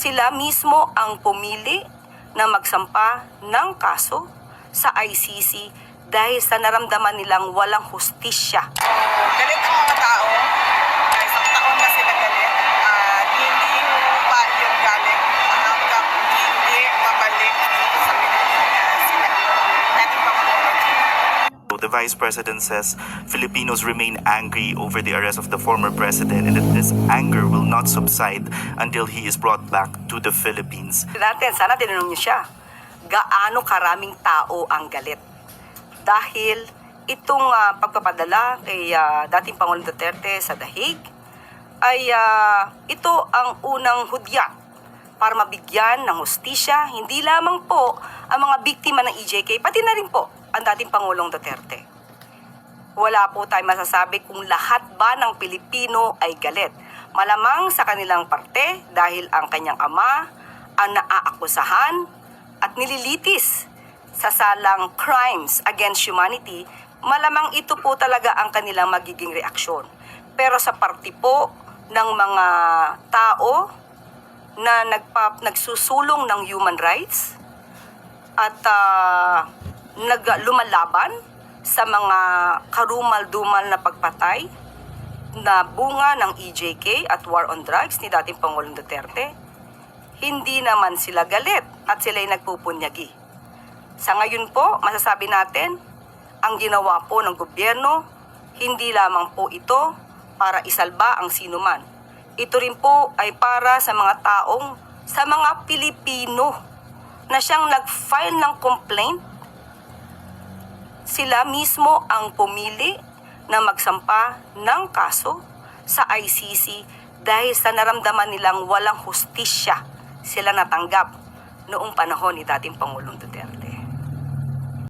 Sila mismo ang pumili na magsampa ng kaso sa ICC dahil sa naramdaman nilang walang hustisya. Galit ang mga tao. Isang taon na sila galit. Hindi pa yung galit hanggang hindi mabalik dito sa Pilipinas. Sila natin pamulong. The Vice President says Filipinos remain angry over the arrest of the former president and that this anger will not subside until he is brought back to the Philippines. Sana tinanong niyo siya, gaano karaming tao ang galit? Dahil itong pagpapadala kay dating Pangulong Duterte sa The Hague ay ito ang unang hudyat para mabigyan ng hustisya hindi lamang po ang mga biktima ng EJK, pati na rin po ang dating Pangulong Duterte. Wala po tayong masasabi kung lahat ba ng Pilipino ay galit. Malamang sa kanilang parte dahil ang kanyang ama ang naaakusahan at nililitis sa salang crimes against humanity, malamang ito po talaga ang kanilang magiging reaksyon. Pero sa parte po ng mga tao na nagsusulong ng human rights at lumalaban sa mga karumal-dumal na pagpatay na bunga ng EJK at war on drugs ni dating Pangulong Duterte, hindi naman sila galit at sila'y nagpupunyagi. Sa ngayon po, masasabi natin, ang ginawa po ng gobyerno, hindi lamang po ito para isalba ang sinuman. Ito rin po ay para sa mga taong, sa mga Pilipino na siyang nag-file ng complaint. Sila mismo ang pumili na magsampa ng kaso sa ICC dahil sa naramdaman nilang walang hustisya sila natanggap noong panahon ni dating Pangulong Duterte.